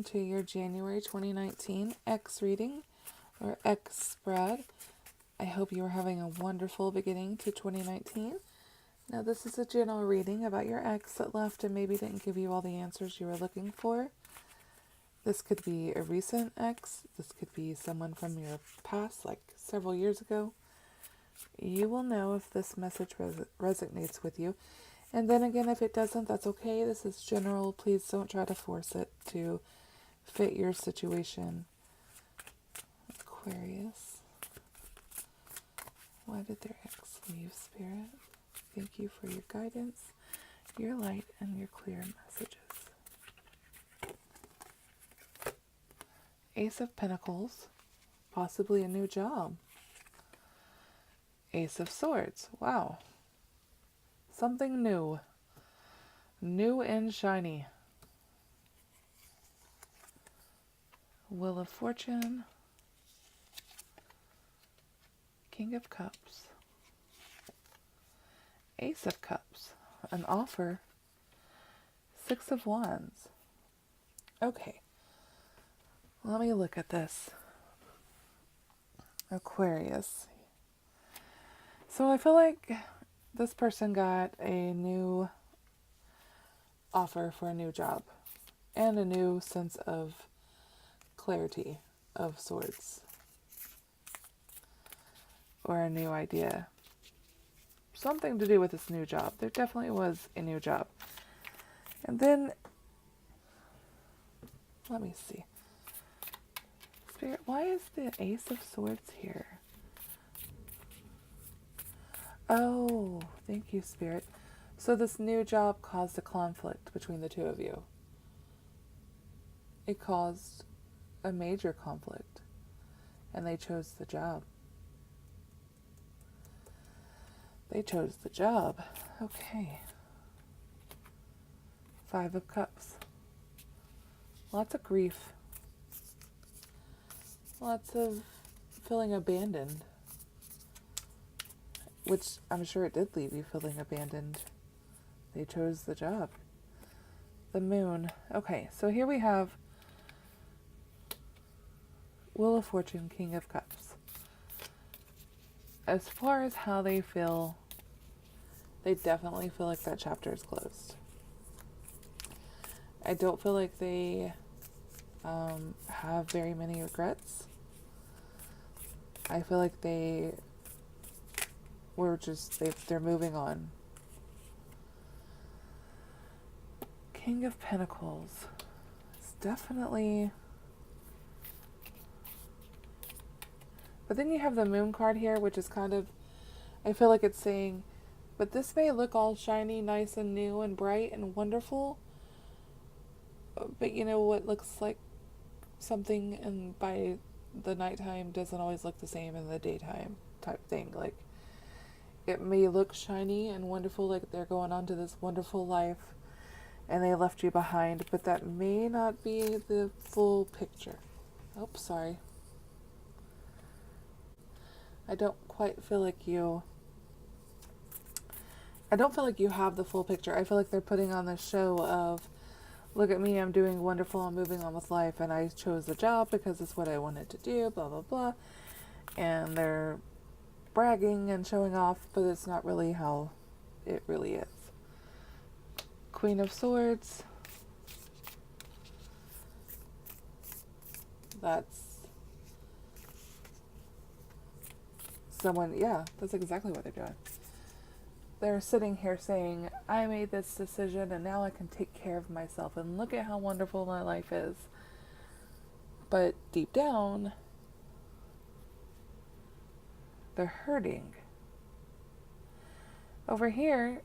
welcome to your January 2019 X reading or X spread. I hope you are having a wonderful beginning to 2019. Now, this is a general reading about your ex that left and maybe didn't give you all the answers you were looking for. This could be a recent ex. This could be someone from your past, like several years ago. You will know if this message resonates with you. And then again, if it doesn't, that's okay. This is general. Please don't try to force it to fit your situation. Aquarius. Why did their ex leave, Spirit? Thank you for your guidance, your light, and your clear messages. Ace of Pentacles. Possibly a new job. Ace of Swords. Wow. Something new. New and shiny. Wheel of Fortune. King of Cups. Ace of Cups. An offer. Six of Wands. Okay. Let me look at this. Aquarius. So I feel like this person got a new offer for a new job and a new sense of clarity of sorts, or a new idea. Something to do with this new job. There definitely was a new job. And then, let me see. Spirit, why is the Ace of Swords here? Oh, thank you, Spirit. So this new job caused a conflict between the two of you. It caused a major conflict, and they chose the job. They chose the job. Okay. Five of Cups. Lots of grief. Lots of feeling abandoned. Which I'm sure it did leave you feeling abandoned. They chose the job. The Moon. Okay, so here we have Wheel of Fortune, King of Cups. As far as how they feel, they definitely feel like that chapter is closed. I don't feel like they have very many regrets. I feel like they're moving on. King of Pentacles. It's definitely... But then you have the Moon card here, which is kind of... I feel like it's saying, but this may look all shiny, nice, and new, and bright, and wonderful. But you know what looks like something and by the nighttime doesn't always look the same in the daytime type thing. Like, it may look shiny and wonderful, like they're going on to this wonderful life and they left you behind, but that may not be the full picture. Oh, sorry. I don't feel like you have the full picture. I feel like they're putting on this show of, look at me, I'm doing wonderful, I'm moving on with life, and I chose the job because it's what I wanted to do, blah, blah, blah. And they're bragging and showing off, but it's not really how it really is. Queen of Swords. That's someone, yeah, that's exactly what they're doing. They're sitting here saying, I made this decision and now I can take care of myself and look at how wonderful my life is. But deep down, they're hurting. Over here,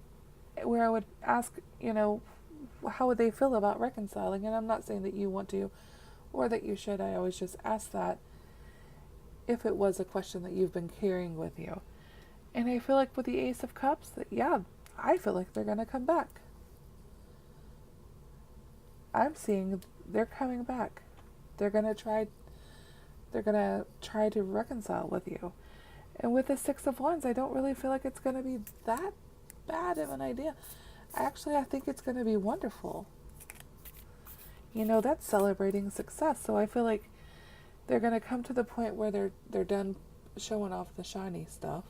where I would ask, how would they feel about reconciling? And I'm not saying that you want to or that you should. I always just ask that if it was a question that you've been carrying with you. And I feel like with the Ace of Cups, that, yeah, I feel like they're going to come back. I'm seeing they're coming back. They're going to try to reconcile with you. And with the Six of Wands, I don't really feel like it's going to be that bad of an idea. Actually, I think it's going to be wonderful. that's celebrating success. So I feel like they're going to come to the point where they're done showing off the shiny stuff.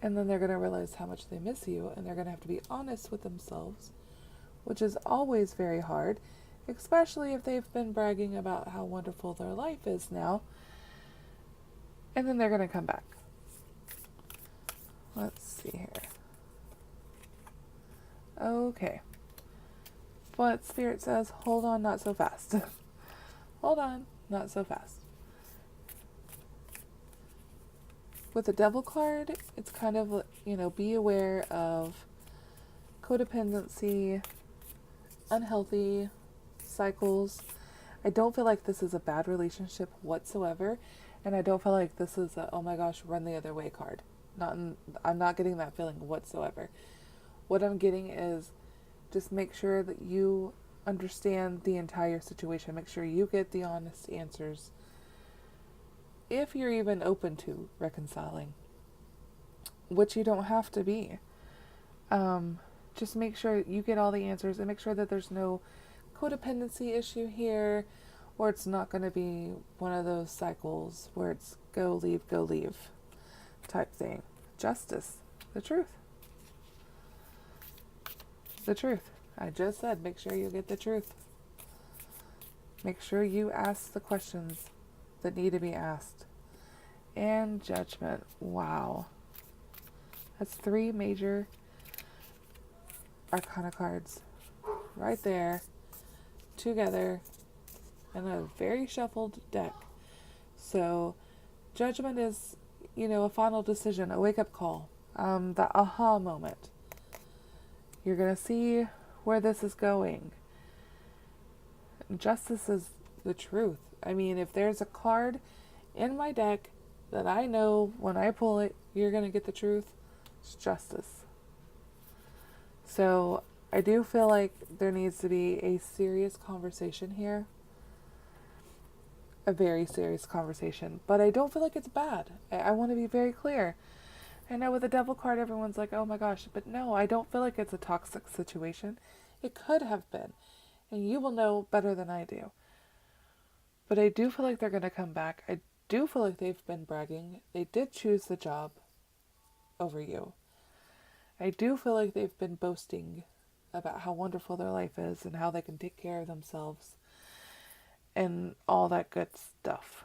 And then they're going to realize how much they miss you, and they're going to have to be honest with themselves, which is always very hard, especially if they've been bragging about how wonderful their life is now. And then they're going to come back. Let's see here. Okay. But Spirit says, hold on, not so fast. Hold on, not so fast. With the Devil card, it's kind of, be aware of codependency, unhealthy cycles. I don't feel like this is a bad relationship whatsoever, and I don't feel like this is a, oh my gosh, run the other way card. I'm not getting that feeling whatsoever. What I'm getting is just make sure that you understand the entire situation. Make sure you get the honest answers. If you're even open to reconciling, which you don't have to be. Just make sure you get all the answers and make sure that there's no codependency issue here, or it's not going to be one of those cycles where it's go, leave type thing. Justice. The truth. The truth. I just said make sure you get the truth. Make sure you ask the questions that need to be asked. And Judgment. Wow. That's 3 major Arcana cards right there together in a very shuffled deck. So Judgment is, a final decision, a wake-up call, the aha moment. You're going to see where this is going. Justice is the truth. I mean, if there's a card in my deck that I know when I pull it, you're going to get the truth, it's Justice. So I do feel like there needs to be a serious conversation here. A very serious conversation. But I don't feel like it's bad. I want to be very clear. I know with the Devil card, everyone's like, oh my gosh. But no, I don't feel like it's a toxic situation. It could have been. And you will know better than I do. But I do feel like they're going to come back. I do feel like they've been bragging. They did choose the job over you. I do feel like they've been boasting about how wonderful their life is and how they can take care of themselves and all that good stuff.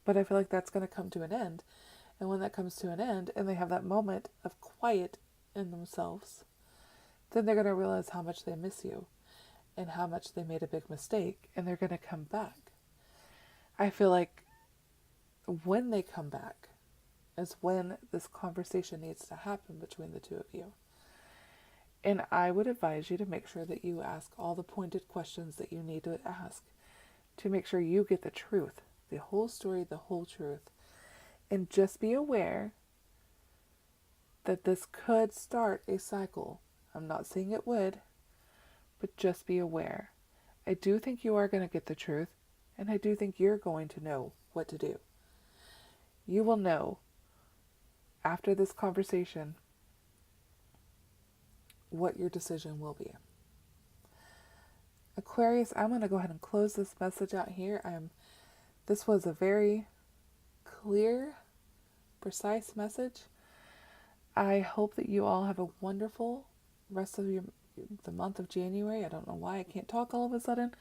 But I feel like that's going to come to an end. And when that comes to an end and they have that moment of quiet in themselves, then they're going to realize how much they miss you and how much they made a big mistake, and they're going to come back. I feel like when they come back is when this conversation needs to happen between the two of you. And I would advise you to make sure that you ask all the pointed questions that you need to ask to make sure you get the truth, the whole story, the whole truth. And just be aware that this could start a cycle. I'm not saying it would, but just be aware. I do think you are going to get the truth, and I do think you're going to know what to do. You will know after this conversation what your decision will be. Aquarius, I'm going to go ahead and close this message out here. This was a very clear, precise message. I hope that you all have a wonderful rest of the month of January. I don't know why I can't talk all of a sudden.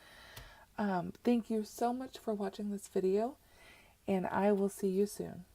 Thank you so much for watching this video, and I will see you soon.